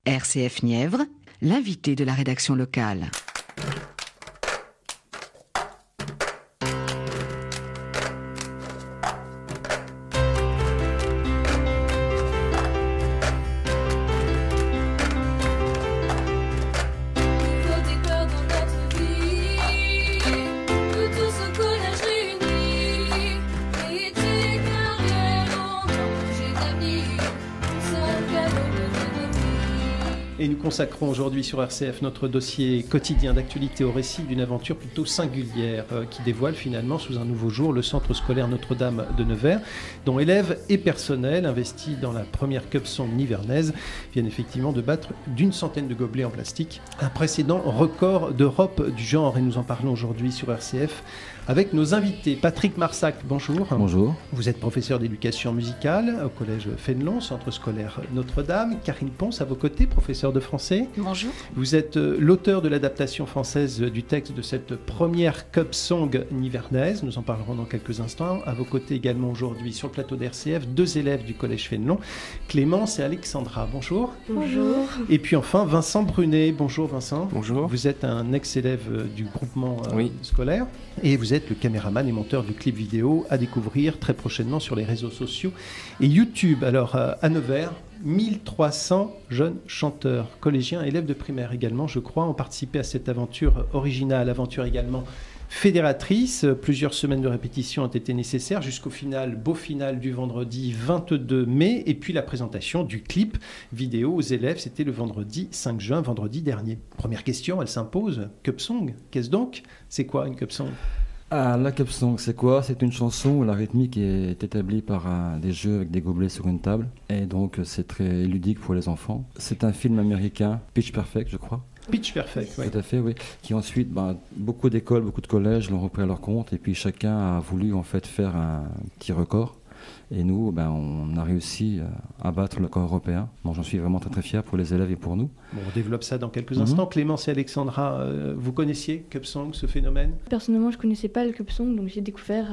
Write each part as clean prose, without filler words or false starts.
RCF Nièvre, l'invité de la rédaction locale. Et nous consacrons aujourd'hui sur RCF notre dossier quotidien d'actualité au récit d'une aventure plutôt singulière qui dévoile finalement sous un nouveau jour le centre scolaire Notre-Dame de Nevers, dont élèves et personnel investis dans la première Cup Song nivernaise viennent effectivement de battre d'une centaine de gobelets en plastique, un précédent record d'Europe du genre. Et nous en parlons aujourd'hui sur RCF avec nos invités. Patrick Marsac, bonjour. Bonjour. Vous êtes professeur d'éducation musicale au collège Fénelon, centre scolaire Notre-Dame. Karine Ponce, à vos côtés, professeur de français. Bonjour. Vous êtes l'auteur de l'adaptation française du texte de cette première Cup Song nivernaise. Nous en parlerons dans quelques instants. À vos côtés également aujourd'hui sur le plateau d'RCF, deux élèves du collège Fénelon, Clémence et Alexandra. Bonjour. Bonjour. Et puis enfin Vincent Brunet. Bonjour Vincent. Bonjour. Vous êtes un ex-élève du groupement Oui. scolaire et vous êtes le caméraman et monteur du clip vidéo à découvrir très prochainement sur les réseaux sociaux et YouTube. Alors à Nevers, 1300 jeunes chanteurs, collégiens, élèves de primaire également, je crois, ont participé à cette aventure originale, aventure également fédératrice. Plusieurs semaines de répétition ont été nécessaires jusqu'au final, beau final du vendredi 22 mai, et puis la présentation du clip vidéo aux élèves, c'était le vendredi 5 juin, vendredi dernier. Première question, elle s'impose, Cup Song, qu'est-ce donc? C'est quoi une Cup Song? La Cup Song, c'est quoi? C'est une chanson où la rythmique est établie par des jeux avec des gobelets sur une table, et donc c'est très ludique pour les enfants. C'est un film américain, Pitch Perfect, je crois. Pitch Perfect, oui. Tout à fait, oui. Qui ensuite, beaucoup d'écoles, beaucoup de collèges l'ont repris à leur compte, et puis chacun a voulu en fait faire un petit record. Et nous, on a réussi à battre le record européen. Bon, j'en suis vraiment très très fier pour les élèves et pour nous. Bon, on développe ça dans quelques instants. Clémence et Alexandra, vous connaissiez Cup Song, ce phénomène? Personnellement, je ne connaissais pas le Cup Song, donc j'ai découvert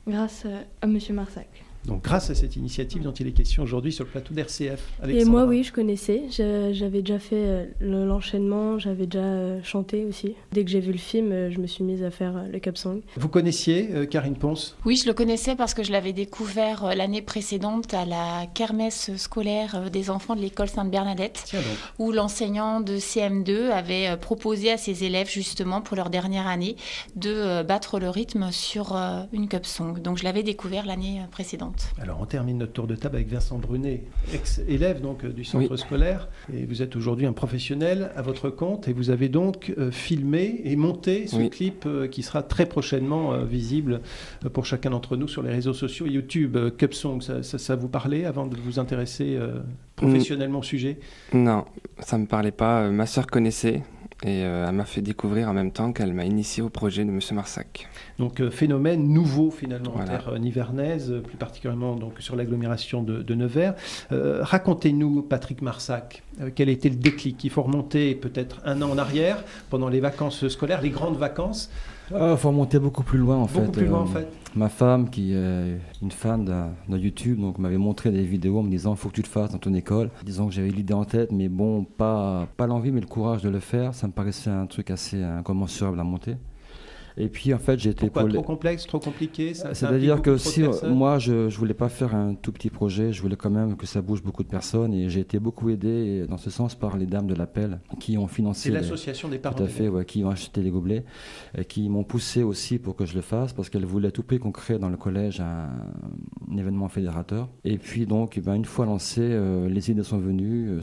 grâce à Monsieur Marsac. Donc grâce à cette initiative dont il est question aujourd'hui sur le plateau d'RCF. Et moi, oui, je connaissais. J'avais déjà fait l'enchaînement, j'avais déjà chanté aussi. Dès que j'ai vu le film, je me suis mise à faire le Cup Song. Vous connaissiez Karine Ponce? Oui, je le connaissais parce que je l'avais découvert l'année précédente à la kermesse scolaire des enfants de l'école Sainte-Bernadette, Tiens donc. où l'enseignant de CM2 avait proposé à ses élèves, justement, pour leur dernière année, de battre le rythme sur une Cup Song. Donc je l'avais découvert l'année précédente. Alors on termine notre tour de table avec Vincent Brunet, ex-élève donc du centre scolaire, et vous êtes aujourd'hui un professionnel à votre compte et vous avez donc filmé et monté ce clip qui sera très prochainement visible pour chacun d'entre nous sur les réseaux sociaux et YouTube. Cup Song, ça vous parlait avant de vous intéresser professionnellement au sujet? Non, ça me parlait pas. Ma sœur connaissait. Et elle m'a fait découvrir en même temps qu'elle m'a initié au projet de Monsieur Marsac. Donc phénomène nouveau finalement en terre nivernaise, plus particulièrement donc, sur l'agglomération de Nevers. Racontez-nous, Patrick Marsac, quel a été le déclic? Il faut remonter peut-être un an en arrière, pendant les vacances scolaires, les grandes vacances. Il faut remonter beaucoup plus loin en fait. Beaucoup plus loin en fait. Ma femme, qui est une fan de YouTube, donc m'avait montré des vidéos en me disant « faut que tu le fasses dans ton école ». Disons que j'avais l'idée en tête, mais bon, pas l'envie, mais le courage de le faire. Ça me paraissait un truc assez incommensurable à monter. Et puis en fait j'ai été... Pourquoi trop complexe, trop compliqué? C'est-à-dire que si moi je voulais pas faire un tout petit projet, je voulais quand même que ça bouge beaucoup de personnes et j'ai été beaucoup aidé dans ce sens par les dames de l'appel qui ont financé... C'est l'association des parents. Tout à fait, qui ont acheté les gobelets et qui m'ont poussé aussi pour que je le fasse parce qu'elles voulaient à tout prix qu'on crée dans le collège un événement fédérateur. Et puis donc une fois lancé, les idées sont venues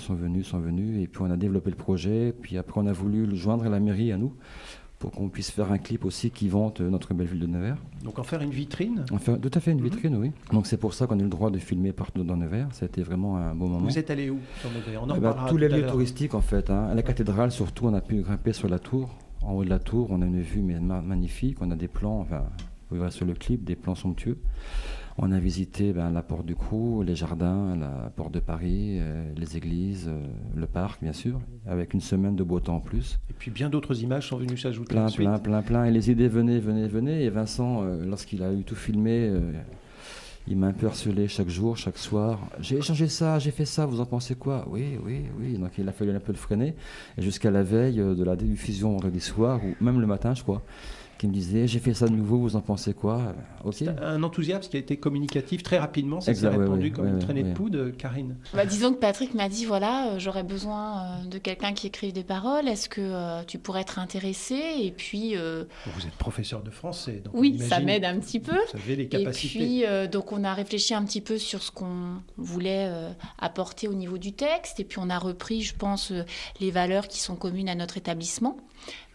et puis on a développé le projet, puis après on a voulu le joindre à la mairie à nous pour qu'on puisse faire un clip aussi qui vante notre belle ville de Nevers. Donc en faire une vitrine? Tout à fait une vitrine, oui. Donc c'est pour ça qu'on a eu le droit de filmer partout dans Nevers. Ça a été vraiment un beau moment. Vous êtes allé où dans Nevers? On en parlera tous les tout à lieux l'heure. touristiques en fait. À la cathédrale surtout, on a pu grimper sur la tour. En haut de la tour, on a une vue magnifique. On a des plans, vous verrez sur le clip, des plans somptueux. On a visité la porte du Crou, les jardins, la porte de Paris, les églises, le parc bien sûr, avec une semaine de beau temps en plus. Et puis bien d'autres images sont venues s'ajouter plein. Et les idées venaient. Et Vincent, lorsqu'il a eu tout filmé, Il m'a un peu harcelé chaque jour, chaque soir. J'ai changé ça, j'ai fait ça, vous en pensez quoi? Oui. Donc il a fallu un peu le freiner. Et jusqu'à la veille de la diffusion vendredi soir, ou même le matin, je crois, qui me disait j'ai fait ça de nouveau, vous en pensez quoi? Ok. C'est un enthousiasme qui a été communicatif très rapidement, ça s'est répandu comme une traînée de poudre, Karine. Disons que Patrick m'a dit voilà, j'aurais besoin de quelqu'un qui écrive des paroles, est-ce que tu pourrais être intéressé? Et puis. Vous êtes professeur de français, donc oui, ça m'aide un petit peu. Vous avez les capacités. Et puis, donc on a réfléchi un petit peu sur ce qu'on voulait apporter au niveau du texte, et puis on a repris, je pense, les valeurs qui sont communes à notre établissement,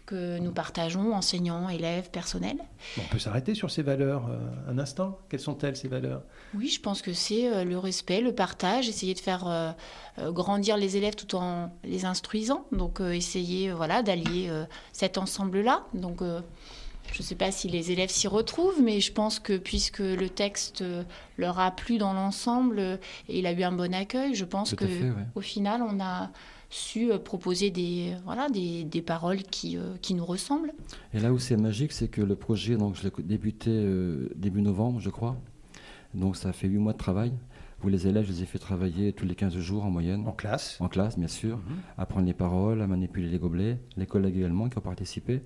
que nous partageons, enseignants, élèves, personnel. On peut s'arrêter sur ces valeurs un instant. Quelles sont-elles, ces valeurs? Oui, je pense que c'est le respect, le partage, essayer de faire grandir les élèves tout en les instruisant. Donc, essayer d'allier cet ensemble-là. Donc, je ne sais pas si les élèves s'y retrouvent, mais je pense que puisque le texte leur a plu dans l'ensemble et il a eu un bon accueil, je pense qu'au final, on a su proposer des paroles qui nous ressemblent. Et là où c'est magique, c'est que le projet, donc, je l'ai débuté début novembre, je crois. Donc ça fait 8 mois de travail. Où les élèves, je les ai fait travailler tous les 15 jours en moyenne. En classe? En classe, bien sûr. Apprendre les paroles, à manipuler les gobelets. Les collègues également qui ont participé.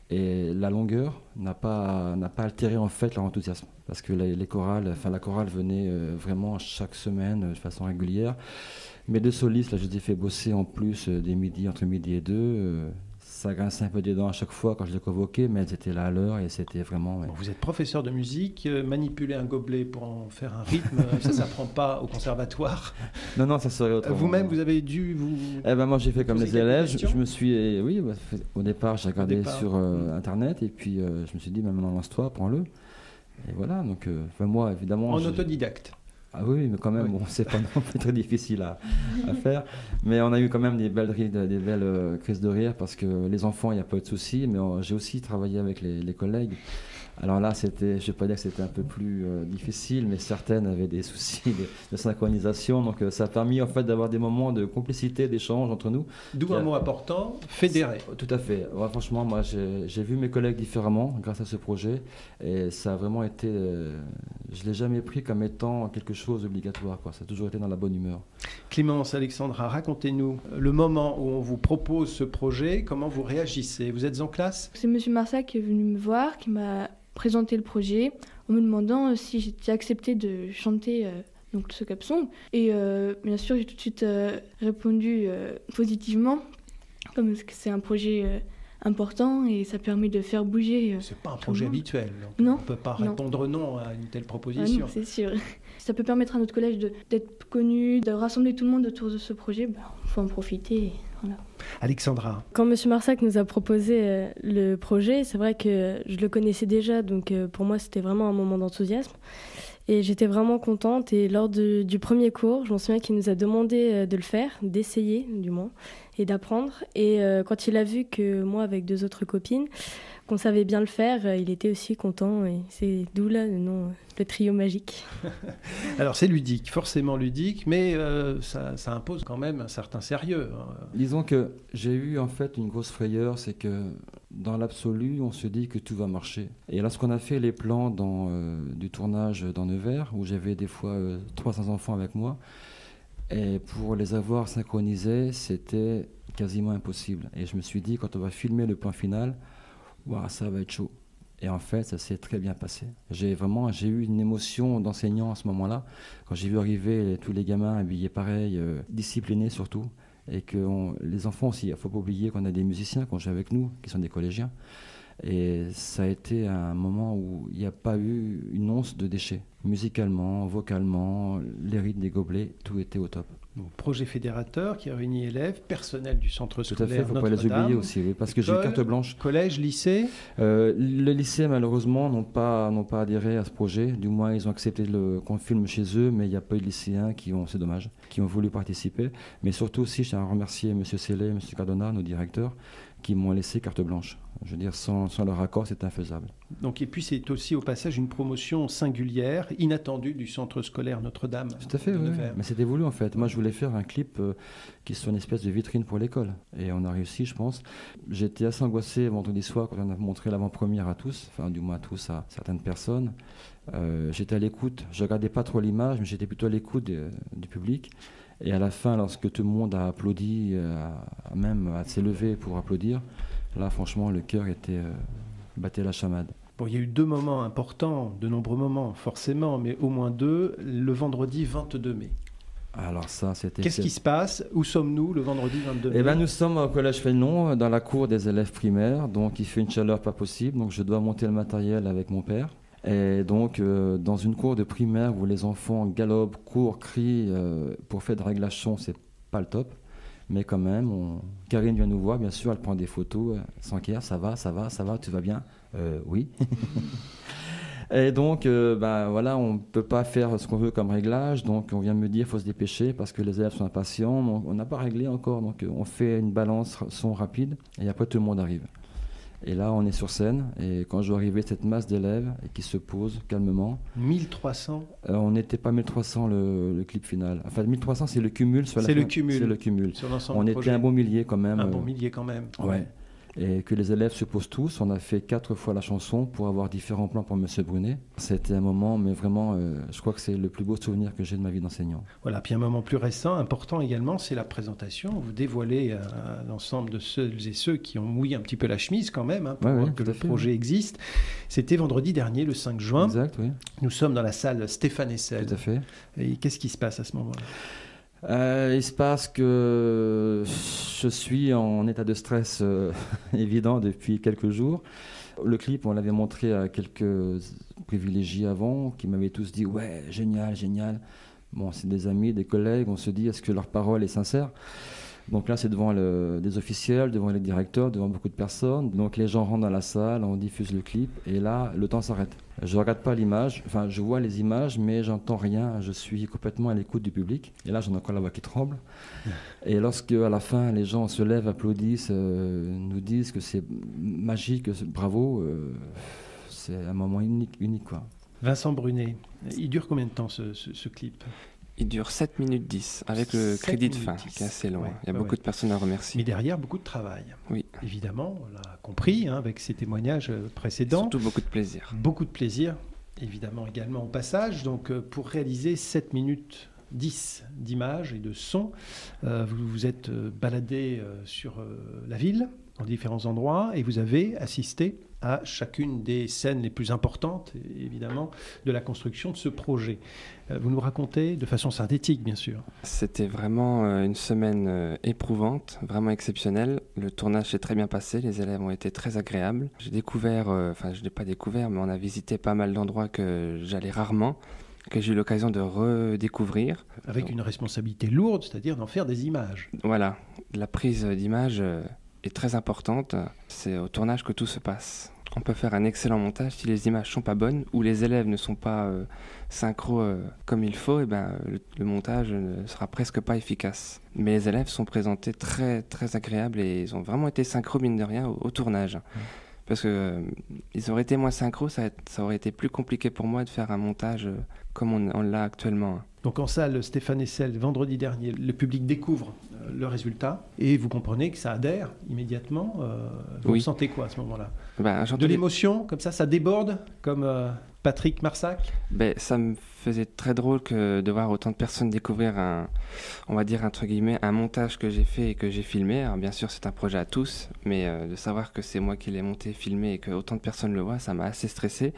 Et la longueur n'a pas altéré en fait leur enthousiasme. Parce que la chorale venait vraiment chaque semaine de façon régulière. Mes 2 solistes, là, je les ai fait bosser en plus entre midi et 2. Ça grinçait un peu des dents à chaque fois quand je les convoquais, mais elles étaient là à l'heure et c'était vraiment... Bon, vous êtes professeur de musique, manipuler un gobelet pour en faire un rythme, ça ne s'apprend pas au conservatoire. Non, ça serait autrement. Vous-même, vous avez dû vous... Moi, j'ai fait comme les élèves. Je me suis... au départ, j'ai regardé sur Internet et puis je me suis dit, maintenant, lance-toi, prends-le. Et voilà, donc moi, évidemment... En autodidacte. Ah oui, mais quand même, c'est pas non plus très difficile à faire. Mais on a eu quand même des belles crises de rire parce que les enfants, il n'y a pas eu de soucis. Mais j'ai aussi travaillé avec les collègues. Alors là, je ne vais pas dire que c'était un peu plus difficile, mais certaines avaient des soucis de synchronisation. Donc ça a permis en fait d'avoir des moments de complicité, d'échange entre nous. D'où un mot important, fédérer. Tout à fait. Ouais, franchement, moi, j'ai vu mes collègues différemment grâce à ce projet. Et ça a vraiment été... je ne l'ai jamais pris comme étant quelque chose d'obligatoire. Ça a toujours été dans la bonne humeur. Clémence, Alexandra, racontez-nous le moment où on vous propose ce projet, comment vous réagissez? Vous êtes en classe? C'est M. Marsac qui est venu me voir, qui m'a présenté le projet en me demandant si j'étais accepté de chanter donc ce cap-song. Et bien sûr, j'ai tout de suite répondu positivement, comme c'est un projet important et ça permet de faire bouger. C'est pas un projet habituel. Non. On ne peut pas répondre non à une telle proposition. Non, c'est sûr. Ça peut permettre à notre collège d'être connu, de rassembler tout le monde autour de ce projet. Il faut en profiter. Voilà. Alexandra. Quand M. Marsac nous a proposé le projet, c'est vrai que je le connaissais déjà, donc pour moi c'était vraiment un moment d'enthousiasme. Et j'étais vraiment contente. Et lors du premier cours, je m'en souviens qu'il nous a demandé de le faire, d'essayer du moins, et d'apprendre. Et quand il a vu que moi, avec 2 autres copines, qu'on savait bien le faire, il était aussi content. Et c'est d'où là le nom, le trio magique. Alors c'est ludique, forcément ludique, mais ça impose quand même un certain sérieux. Disons que j'ai eu en fait une grosse frayeur, c'est que dans l'absolu, on se dit que tout va marcher. Et lorsqu'on a fait les plans du tournage dans Nevers, où j'avais des fois 300 enfants avec moi, et pour les avoir synchronisés, c'était quasiment impossible. Et je me suis dit, quand on va filmer le plan final, wow, ça va être chaud. Et en fait, ça s'est très bien passé. J'ai eu une émotion d'enseignant à ce moment-là, quand j'ai vu arriver tous les gamins habillés pareil, disciplinés surtout, et que les enfants aussi, il ne faut pas oublier qu'on a des musiciens qui ont joué avec nous, qui sont des collégiens. Et ça a été un moment où il n'y a pas eu une once de déchets. Musicalement, vocalement, les rythmes des gobelets, tout était au top. Donc, projet fédérateur qui réunit élèves, personnel du centre scolaire Notre-Dame. Tout à fait, il ne faut pas les oublier aussi, oui, parce que j'ai eu carte blanche. Collège, lycée Le lycée, malheureusement, n'ont pas adhéré à ce projet. Du moins, ils ont accepté qu'on filme chez eux, mais il n'y a pas eu de lycéens c'est dommage, qui ont voulu participer. Mais surtout aussi, je tiens à remercier M. Sellet et M. Cardona, nos directeurs, qui m'ont laissé carte blanche. Je veux dire, sans leur accord, c'est infaisable. Donc, et puis c'est aussi au passage une promotion singulière, inattendue du centre scolaire Notre-Dame. Tout à fait, oui. Mais c'était voulu en fait. Moi, je voulais faire un clip qui soit une espèce de vitrine pour l'école. Et on a réussi, je pense. J'étais assez angoissé vendredi soir quand on a montré l'avant-première à tous, enfin du moins à tous, à certaines personnes. J'étais à l'écoute. Je ne regardais pas trop l'image, mais j'étais plutôt à l'écoute du public. Et à la fin, lorsque tout le monde a applaudi, même à s'élever pour applaudir, là, franchement, le cœur battait la chamade. Bon, il y a eu 2 moments importants, de nombreux moments forcément, mais au moins 2, le vendredi 22 mai. Alors ça, c'était... Qu'est-ce qui se passe? Où sommes-nous le vendredi 22 mai? Eh bien, nous sommes au Collège Fénelon, dans la cour des élèves primaires, donc il fait une chaleur pas possible, donc je dois monter le matériel avec mon père. Et donc, dans une cour de primaire où les enfants galopent, courent, crient, pour faire de réglage son, c'est pas le top. Mais quand même, Karine vient nous voir, bien sûr, elle prend des photos. Sanker, ça va, tu vas bien? Oui. Et donc, voilà, on ne peut pas faire ce qu'on veut comme réglage. Donc, on vient me dire qu'il faut se dépêcher parce que les élèves sont impatients. On n'a pas réglé encore. Donc, on fait une balance son rapide et après, tout le monde arrive. Et là, on est sur scène. Et quand je vois arriver cette masse d'élèves et qui se posent calmement... 1300 on n'était pas 1300 le clip final. Enfin, 1300, c'est le cumul sur la fin. C'est le cumul. C'est le cumul. Sur l'ensemble on du était projet. un bon millier quand même. Un bon millier quand même. Ouais. Et que les élèves se posent tous. On a fait 4 fois la chanson pour avoir différents plans pour Monsieur Brunet. C'était un moment, mais vraiment, je crois que c'est le plus beau souvenir que j'ai de ma vie d'enseignant. Voilà, puis un moment plus récent, important également, c'est la présentation. Vous dévoilez à l'ensemble de celles et ceux qui ont mouillé un petit peu la chemise quand même, pour voir que le projet existe. C'était vendredi dernier, le 5 juin. Exact, oui. Nous sommes dans la salle Stéphane Hessel. Tout à fait. Et qu'est-ce qui se passe à ce moment-là ? Il se passe que je suis en état de stress évident depuis quelques jours. Le clip, on l'avait montré à quelques privilégiés avant, qui m'avaient tous dit « Ouais, génial, génial ». Bon, c'est des amis, des collègues, on se dit « Est-ce que leur parole est sincère ?» Donc là, c'est devant des officiels, devant les directeurs, devant beaucoup de personnes. Donc les gens rentrent dans la salle, on diffuse le clip, et là, le temps s'arrête. Je ne regarde pas l'image, enfin, je vois les images, mais j'entends rien. Je suis complètement à l'écoute du public. Et là, j'en ai encore la voix qui tremble. Et lorsque, à la fin, les gens se lèvent, applaudissent, nous disent que c'est magique, bravo, c'est un moment unique, quoi. Vincent Brunet, il dure combien de temps ce clip ? Il dure 7 minutes 10, avec le crédit de fin, qui est assez long. Il y a beaucoup de personnes à remercier. Mais derrière, beaucoup de travail. Oui. Évidemment, on l'a compris avec ces témoignages précédents. Surtout beaucoup de plaisir. Beaucoup de plaisir, évidemment, également au passage. Donc, pour réaliser 7 minutes 10 d'images et de sons, vous vous êtes baladé sur la ville, dans différents endroits, et vous avez assisté à chacune des scènes les plus importantes, évidemment, de la construction de ce projet. Vous nous racontez de façon synthétique, bien sûr. C'était vraiment une semaine éprouvante, vraiment exceptionnelle. Le tournage s'est très bien passé, les élèves ont été très agréables. J'ai découvert, je ne l'ai pas découvert, mais on a visité pas mal d'endroits que j'allais rarement, que j'ai eu l'occasion de redécouvrir. Avec une responsabilité lourde, c'est-à-dire d'en faire des images. Voilà, la prise d'image est très importante. C'est au tournage que tout se passe. On peut faire un excellent montage si les images sont pas bonnes ou les élèves ne sont pas synchro comme il faut. Le montage ne sera presque pas efficace. Mais les élèves sont présentés très très agréables et ils ont vraiment été synchro mine de rien au tournage. Parce que ils auraient été moins synchro, ça aurait été plus compliqué pour moi de faire un montage comme on l'a actuellement. Donc en salle Stéphane Hessel, vendredi dernier, le public découvre le résultat et vous comprenez que ça adhère immédiatement. Vous ressentez quoi à ce moment-là ? De l'émotion, comme ça déborde, comme Patrick Marsac ? Ça me faisait très drôle de voir autant de personnes découvrir un montage que j'ai fait et que j'ai filmé. Alors bien sûr, c'est un projet à tous, mais de savoir que c'est moi qui l'ai monté, filmé et que autant de personnes le voient, ça m'a assez stressé.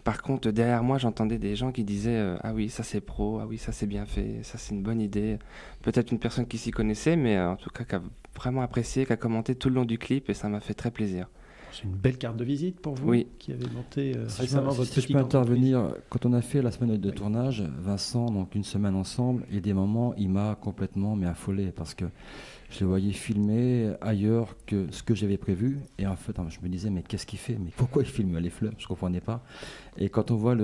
Par contre, derrière moi, j'entendais des gens qui disaient « Ah oui, ça c'est pro, ah oui, ça c'est bien fait, ça c'est une bonne idée ». Peut-être une personne qui s'y connaissait, mais en tout cas qui a vraiment apprécié, qui a commenté tout le long du clip et ça m'a fait très plaisir. C'est une belle carte de visite pour vous, qui avez monté récemment votre petite entreprise. Si je peux intervenir, quand on a fait la semaine de tournage, Vincent, donc une semaine ensemble, et des moments, il m'a complètement affolé parce que Je les voyais filmer ailleurs que ce que j'avais prévu. Et en fait, je me disais, mais qu'est-ce qu'il fait? Mais pourquoi il filme les fleurs? Je ne comprenais pas. Et quand on voit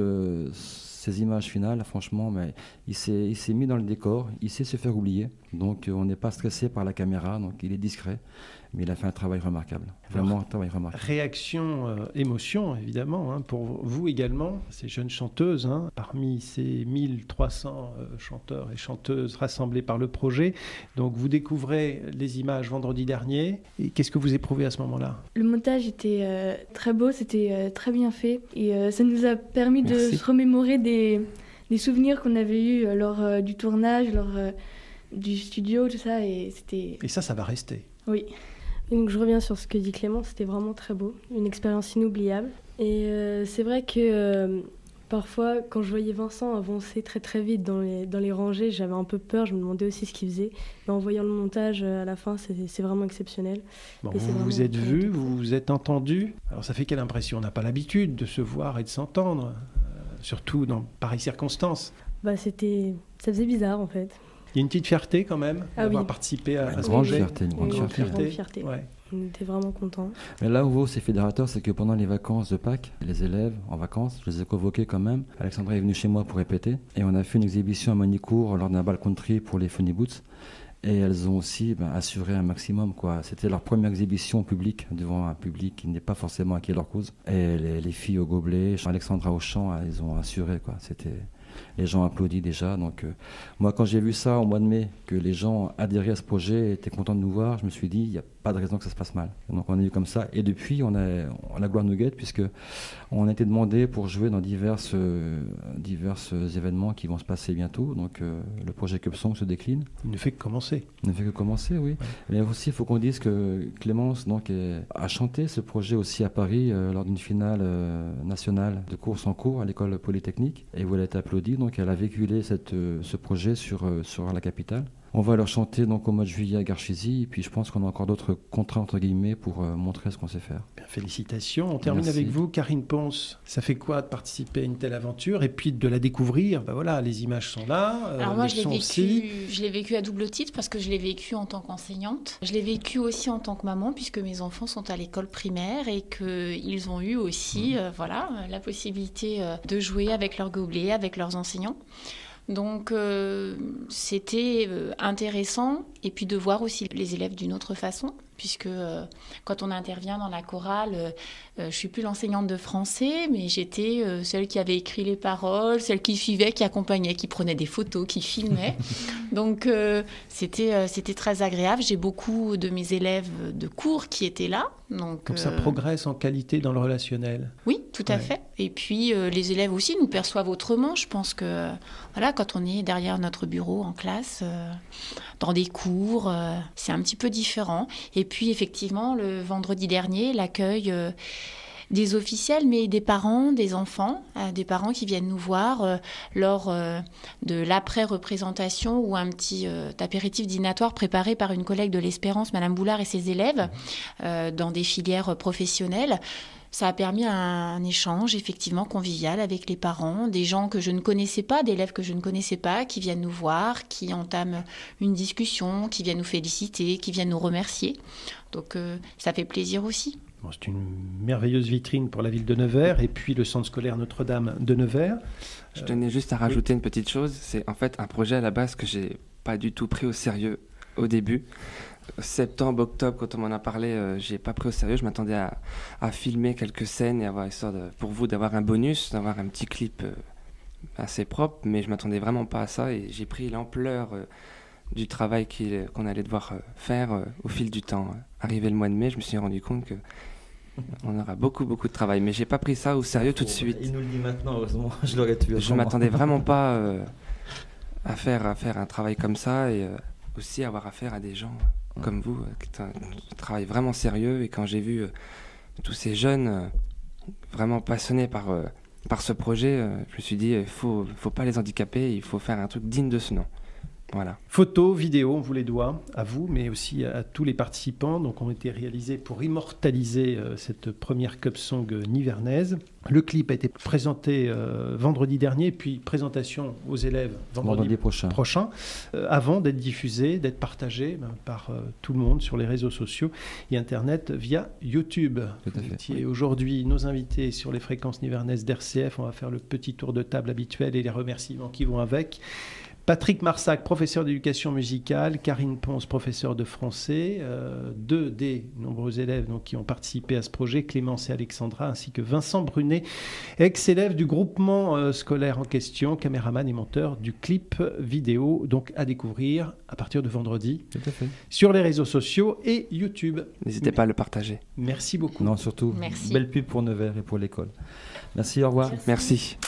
ces images finales, franchement, mais il s'est mis dans le décor, il sait se faire oublier. Donc on n'est pas stressé par la caméra, donc il est discret. Mais il a fait un travail remarquable, vraiment un travail remarquable. Réaction, émotion, évidemment, hein, pour vous également, ces jeunes chanteuses, hein, parmi ces 1300 chanteurs et chanteuses rassemblés par le projet. Donc vous découvrez les images vendredi dernier. Et qu'est-ce que vous éprouvez à ce moment-là? Le montage était très beau, c'était très bien fait. Et ça nous a permis de se remémorer des souvenirs qu'on avait eus lors du tournage, lors du studio, tout ça. Et ça va rester. Oui. Donc je reviens sur ce que dit Clément, c'était vraiment très beau, une expérience inoubliable. Et c'est vrai que parfois, quand je voyais Vincent avancer très très vite dans les rangées, j'avais un peu peur, je me demandais aussi ce qu'il faisait. Mais en voyant le montage à la fin, c'est vraiment exceptionnel. Bon, vous vous êtes vus, vous vous êtes entendus. Alors ça fait quelle impression? On n'a pas l'habitude de se voir et de s'entendre, surtout dans pareilles circonstances. Ça faisait bizarre en fait. Il y a une petite fierté quand même d'avoir participé à ce projet. Une grande fierté. Ouais. On était vraiment contents. Mais là où c'est fédérateur, c'est que pendant les vacances de Pâques, les élèves en vacances, je les ai convoqués quand même. Alexandra est venue chez moi pour répéter. Et on a fait une exhibition à Monicourt lors d'un bal country pour les Funny Boots. Et elles ont aussi assuré un maximum, quoi. C'était leur première exhibition publique, devant un public qui n'est pas forcément acquis à leur cause. Et les filles au gobelet, Alexandra au chant, elles ont assuré, quoi. Les gens applaudissent déjà. Donc, moi, quand j'ai vu ça au mois de mai, que les gens adhéraient à ce projet et étaient contents de nous voir, je me suis dit, il n'y a pas de raison que ça se passe mal. Donc, on a eu comme ça. Et depuis, on a la gloire nous guette, puisqu'on a été demandé pour jouer dans divers événements qui vont se passer bientôt. Donc, le projet Cup Song se décline. Il ne fait que commencer. Il ne fait que commencer, oui. Ouais. Mais aussi, il faut qu'on dise que Clémence a chanté ce projet aussi à Paris lors d'une finale nationale de course en cours à l'école polytechnique. Et où elle a été applaudie. Donc, elle a véhiculé ce projet sur la capitale. On va leur chanter donc au mois de juillet à Garchizy, et puis je pense qu'on a encore d'autres contrats entre guillemets pour montrer ce qu'on sait faire. Bien, félicitations. On termine avec vous, Karine Ponce. Ça fait quoi de participer à une telle aventure et puis de la découvrir? Voilà, les images sont là. Alors moi, je l'ai vécu à double titre parce que je l'ai vécu en tant qu'enseignante. Je l'ai vécu aussi en tant que maman puisque mes enfants sont à l'école primaire et qu'ils ont eu aussi la possibilité de jouer avec leurs gobelets, avec leurs enseignants. Donc c'était intéressant et puis de voir aussi les élèves d'une autre façon puisque quand on intervient dans la chorale, je suis plus l'enseignante de français mais j'étais celle qui avait écrit les paroles, celle qui suivait, qui accompagnait, qui prenait des photos, qui filmait. Donc c'était très agréable. J'ai beaucoup de mes élèves de cours qui étaient là. Donc ça progresse en qualité dans le relationnel. Oui, tout à fait. Et puis les élèves aussi nous perçoivent autrement. Je pense que quand on est derrière notre bureau en classe, dans des cours, c'est un petit peu différent. Et puis effectivement, le vendredi dernier, l'accueil des officiels, mais des parents, des enfants, des parents qui viennent nous voir lors de l'après-représentation ou un petit apéritif dînatoire préparé par une collègue de l'Espérance, Madame Boulard et ses élèves, dans des filières professionnelles. Ça a permis un échange effectivement convivial avec les parents, des gens que je ne connaissais pas, d'élèves que je ne connaissais pas, qui viennent nous voir, qui entament une discussion, qui viennent nous féliciter, qui viennent nous remercier. Donc ça fait plaisir aussi. Bon, c'est une merveilleuse vitrine pour la ville de Nevers et puis le centre scolaire Notre-Dame de Nevers. Je tenais juste à rajouter une petite chose. C'est en fait un projet à la base que j'ai pas du tout pris au sérieux au début. Septembre, octobre, quand on m'en a parlé, j'ai pas pris au sérieux. Je m'attendais à filmer quelques scènes et avoir pour vous d'avoir un bonus, d'avoir un petit clip assez propre, mais je m'attendais vraiment pas à ça et j'ai pris l'ampleur du travail qu'on allait devoir faire au fil du temps. Arrivé le mois de mai, je me suis rendu compte que on aura beaucoup de travail, mais j'ai pas pris ça au sérieux tout de suite. Il nous le dit maintenant, heureusement, je l'aurais tué. Je m'attendais vraiment pas à faire un travail comme ça et aussi avoir affaire à des gens comme vous, qui est un travail vraiment sérieux. Et quand j'ai vu tous ces jeunes vraiment passionnés par ce projet, je me suis dit, il faut pas les handicaper, il faut faire un truc digne de ce nom. Voilà. Photos, vidéos, on vous les doit, à vous, mais aussi à tous les participants. Donc, ont été réalisés pour immortaliser cette première Cup Song nivernaise. Le clip a été présenté vendredi dernier, puis présentation aux élèves vendredi prochain avant d'être diffusé, d'être partagé par tout le monde sur les réseaux sociaux et Internet via YouTube. Vous étiez aujourd'hui nos invités sur les fréquences nivernaises d'RCF. On va faire le petit tour de table habituel et les remerciements qui vont avec. Patrick Marsac, professeur d'éducation musicale, Karine Ponce, professeur de français, deux des nombreux élèves qui ont participé à ce projet, Clémence et Alexandra, ainsi que Vincent Brunet, ex-élève du groupement scolaire en question, caméraman et monteur du clip vidéo, donc à découvrir à partir de vendredi sur les réseaux sociaux et YouTube. N'hésitez pas à le partager. Merci beaucoup. Non, surtout, Merci. Belle pub pour Nevers et pour l'école. Merci, au revoir. Merci.